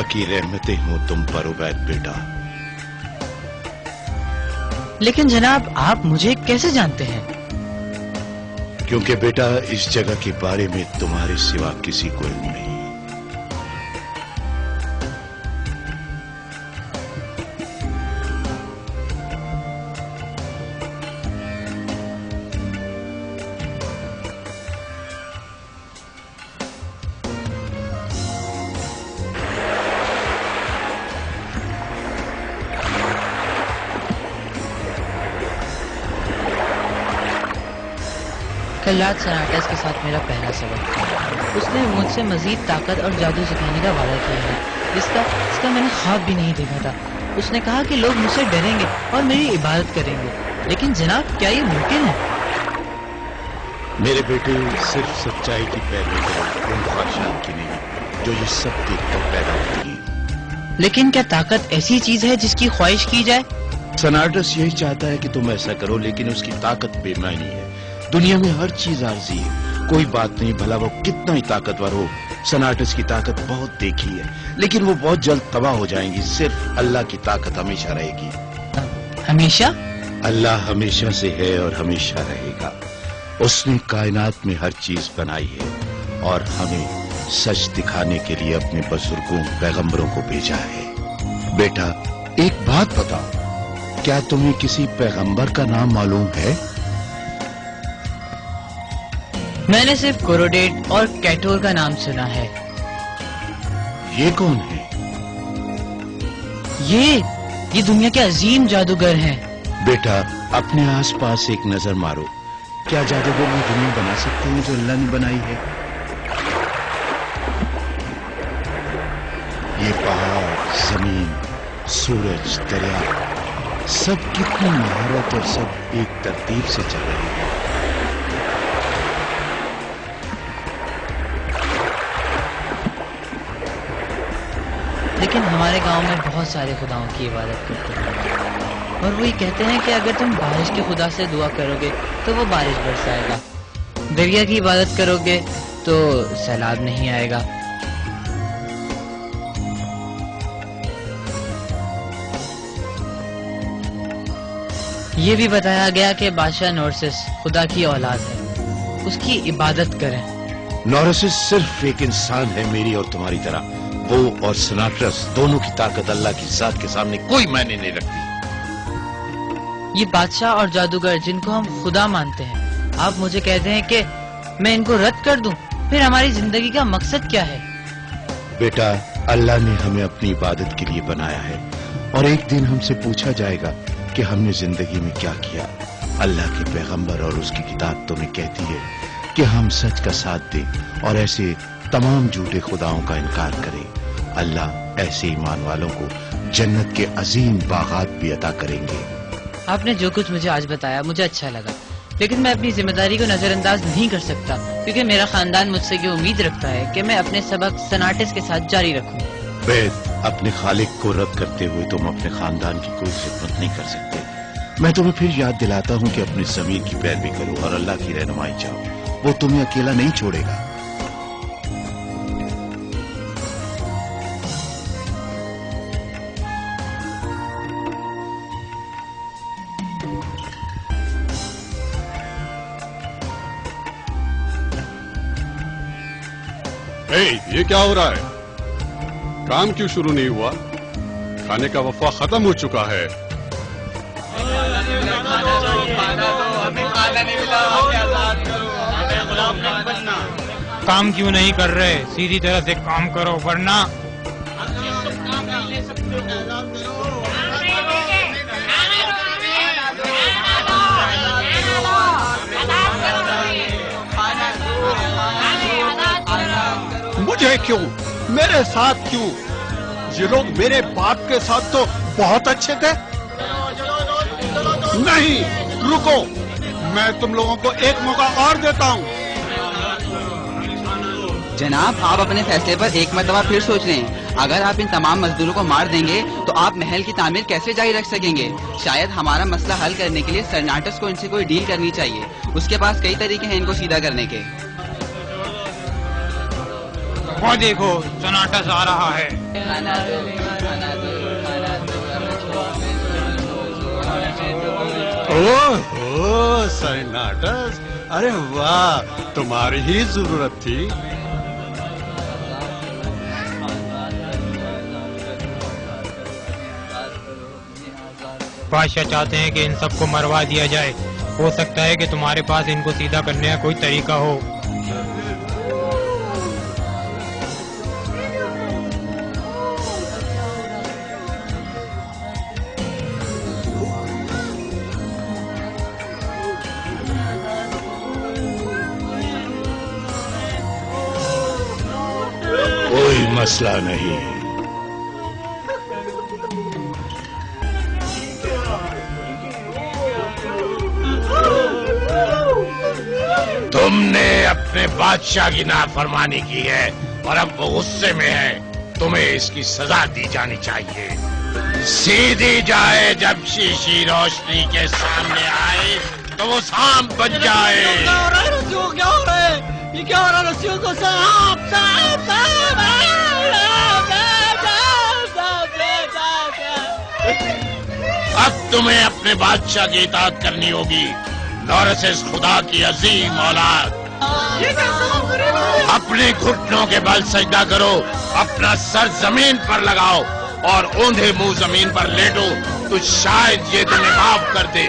अल्लाह की रहमतें हों तुम पर उबैद बेटा। लेकिन जनाब आप मुझे कैसे जानते हैं? क्योंकि बेटा इस जगह के बारे में तुम्हारे सिवा किसी को इल्म नहीं। कल रात सनाटस के साथ मेरा पहला सबक था। उसने मुझसे मजीद ताकत और जादू सिखाने का वादा किया है, जिसका मैंने ख्वाब भी नहीं देखा था। उसने कहा कि लोग मुझसे डरेंगे और मेरी इबादत करेंगे। लेकिन जनाब क्या ये मुमकिन है? मेरे बेटे सिर्फ सच्चाई की पैरवी करो, उन ख्वाहिशात की नहीं जो ये सब देखकर पैदा होती है। लेकिन क्या ताकत ऐसी चीज है जिसकी ख्वाहिश की जाए? सनाटस यही चाहता है कि तुम ऐसा करो, लेकिन उसकी ताकत बेमानी है। दुनिया में हर चीज आर्जी है, कोई बात नहीं भला वो कितना ही ताकतवर हो। सनाटस की ताकत बहुत देखी है, लेकिन वो बहुत जल्द तबाह हो जाएंगी। सिर्फ अल्लाह की ताकत हमेशा रहेगी। हमेशा? अल्लाह हमेशा से है और हमेशा रहेगा। उसने कायनात में हर चीज बनाई है और हमें सच दिखाने के लिए अपने बुजुर्गों पैगंबरों को भेजा है। बेटा एक बात बताओ, क्या तुम्हें किसी पैगंबर का नाम मालूम है? मैंने सिर्फ कोरोडेट और कैटोर का नाम सुना है। ये कौन है? ये दुनिया के अजीम जादूगर हैं। बेटा अपने आसपास एक नजर मारो, क्या जादूगर वो दुनिया बना सकते हैं जो अल्लाह ने बनाई है? ये पहाड़, जमीन, सूरज, दरिया, सब कितनी महारत और सब एक तरतीब से चल रहे हैं। लेकिन हमारे गांव में बहुत सारे खुदाओं की इबादत करते हैं और वो ये कहते हैं कि अगर तुम बारिश के खुदा से दुआ करोगे तो वो बारिश बरसाएगा, दरिया की इबादत करोगे तो सैलाब नहीं आएगा। ये भी बताया गया कि बादशाह नोरसिस खुदा की औलाद है, उसकी इबादत करें। नोरसिस सिर्फ एक इंसान है, मेरी और तुम्हारी तरह। वो और सनाटस दोनों की ताकत अल्लाह की जात के सामने कोई मायने नहीं रखती। ये बादशाह और जादूगर जिनको हम खुदा मानते हैं, आप मुझे कहते हैं कि मैं इनको रद्द कर दूं, फिर हमारी जिंदगी का मकसद क्या है? बेटा अल्लाह ने हमें अपनी इबादत के लिए बनाया है और एक दिन हमसे पूछा जाएगा कि हमने जिंदगी में क्या किया। अल्लाह के पैगंबर और उसकी किताब तुम्हें कहती है कि हम सच का साथ दें और ऐसे तमाम झूठे खुदाओं का इनकार करें। अल्लाह ऐसे ईमान वालों को जन्नत के अजीम बागात भी अता करेंगे। आपने जो कुछ मुझे आज बताया मुझे अच्छा लगा, लेकिन मैं अपनी जिम्मेदारी को नजरअंदाज नहीं कर सकता, क्योंकि मेरा खानदान मुझसे ये उम्मीद रखता है कि मैं अपने सबक सनाटस के साथ जारी रखूं। बैद अपने खालिक को रद्द करते हुए तुम अपने खानदान की कोई खिदमत नहीं कर सकते। मैं तुम्हें फिर याद दिलाता हूँ कि अपने ज़मीर की पैरवी करो और अल्लाह की रहनुमाई चाहो, वो तुम्हें अकेला नहीं छोड़ेगा। ये क्या हो रहा है? काम क्यों शुरू नहीं हुआ? खाने का वफा खत्म हो चुका है। काम क्यों नहीं कर रहे? सीधी तरह से काम करो वरना मुझे क्यों? मेरे साथ क्यों? ये लोग मेरे बाप के साथ तो बहुत अच्छे थे। नहीं, रुको, मैं तुम लोगों को एक मौका और देता हूँ। जनाब आप अपने फैसले पर एक मरतबा फिर सोच लें। अगर आप इन तमाम मजदूरों को मार देंगे तो आप महल की तामीर कैसे जारी रख सकेंगे? शायद हमारा मसला हल करने के लिए सरनाटस को इनसे कोई डील करनी चाहिए। उसके पास कई तरीके हैं इनको सीधा करने के। वो देखो सन्नाटा सा आ रहा है। खाना दो, खाना दो, खाना दो, हमें ओह सरनाटस, अरे वाह, तुम्हारी ही जरूरत थी। बादशाह चाहते हैं कि इन सबको मरवा दिया जाए। हो सकता है कि तुम्हारे पास इनको सीधा करने का कोई तरीका हो। कोई मसला नहीं। तुमने अपने बादशाह की नाफरमानी की है और अब वो गुस्से में है। तुम्हें इसकी सजा दी जानी चाहिए। सीधी जाए, जब शीशी रोशनी के सामने आए तो वो सांप बन जाए। क्या हो रहा है रस्सियों, क्या हो रहा है? ये क्या हो रहा है रस्सियों को? सांप सांप सांप! अब तुम्हें अपने बादशाह की इताअत करनी होगी। नौरसिस खुदा की अजीम औलाद, अपने घुटनों के बल सजदा करो, अपना सर जमीन पर लगाओ और औंधे मुंह जमीन पर लेटो तो शायद ये तुम्हें माफ कर दे।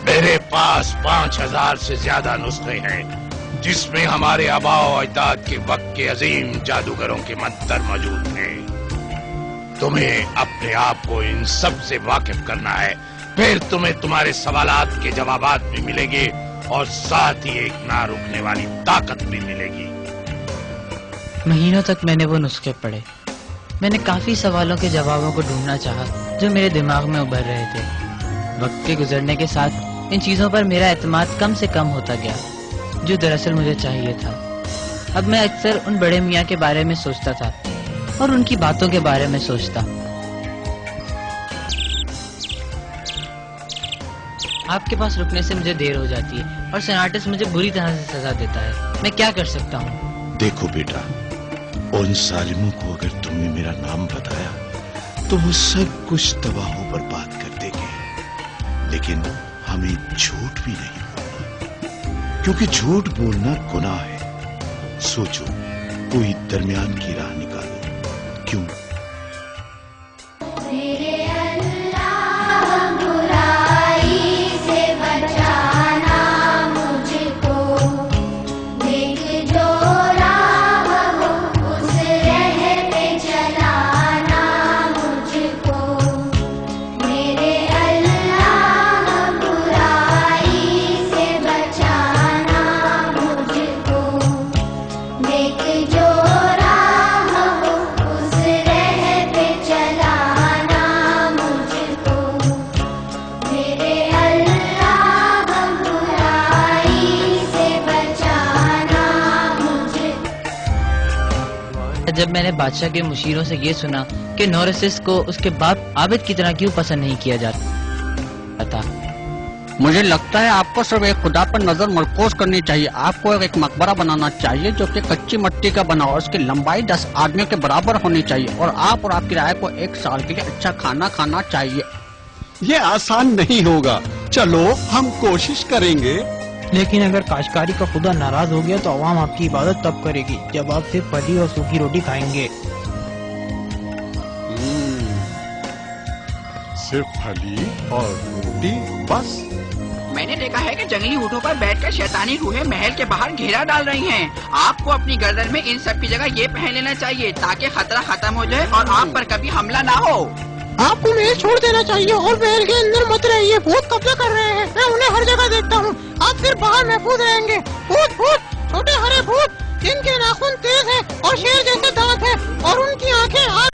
मेरे पास 5000 से ज्यादा नुस्खे हैं, जिसमें हमारे आबाओ अजदाद के वक्त के अजीम जादूगरों के मंत्र मौजूद हैं। तुम्हें अपने आप को इन सब से वाकिफ करना है, फिर तुम्हें तुम्हारे सवालात के जवाबात भी मिलेंगे और साथ ही एक ना रुकने वाली ताकत भी मिलेगी। महीनों तक मैंने वो नुस्खे पढ़े। मैंने काफी सवालों के जवाबों को ढूंढना चाहा जो मेरे दिमाग में उभर रहे थे। वक्त के गुजरने के साथ इन चीजों पर मेरा एतमाद कम से कम होता गया, जो दरअसल मुझे चाहिए था। अब मैं अक्सर उन बड़े मियाँ के बारे में सोचता था और उनकी बातों के बारे में सोचता। आपके पास रुकने से मुझे देर हो जाती है और सन्नाटस मुझे बुरी तरह से सजा देता है। मैं क्या कर सकता हूँ? देखो बेटा, उन सालिमों को अगर तुमने मेरा नाम बताया तो वो सब कुछ तबाह बर्बाद कर देंगे, लेकिन हमें झूठ भी नहीं बोलना, क्योंकि झूठ बोलना गुनाह है। सोचो, कोई दरमियान की राह निकालो। क्यों? जब मैंने बादशाह के मुशीरों से ये सुना कि नौरसिस को उसके बाप आबिद की तरह क्यों पसंद नहीं किया जाता। मुझे लगता है आपको सिर्फ एक खुदा पर नजर मरकोज करनी चाहिए। आपको एक मकबरा बनाना चाहिए जो कि कच्ची मिट्टी का बना और उसकी लंबाई 10 आदमियों के बराबर होनी चाहिए, और आप और आपकी राय को 1 साल के लिए अच्छा खाना खाना चाहिए। ये आसान नहीं होगा। चलो हम कोशिश करेंगे। लेकिन अगर काश्तकारी का खुदा नाराज हो गया तो अवाम आपकी इबादत तब करेगी जब आप सिर्फ फली और सूखी रोटी खाएंगे। सिर्फ फली और रोटी बस? मैंने देखा है कि जंगली ऊँटों पर बैठकर शैतानी रूहें महल के बाहर घेरा डाल रही हैं। आपको अपनी गर्दन में इन सब की जगह ये पहन लेना चाहिए ताकि खतरा खत्म हो जाए और आप पर कभी हमला ना हो। आपको महल छोड़ देना चाहिए और महल के अंदर मत रहिए। भूत कब्जा कर रहे हैं, मैं उन्हें हर जगह देखता हूँ। आप सिर्फ बाहर महफूज रहेंगे। भूत भूत, छोटे हरे भूत जिनके नाखून तेज है और शेर जैसे दांत है और उनकी आंखें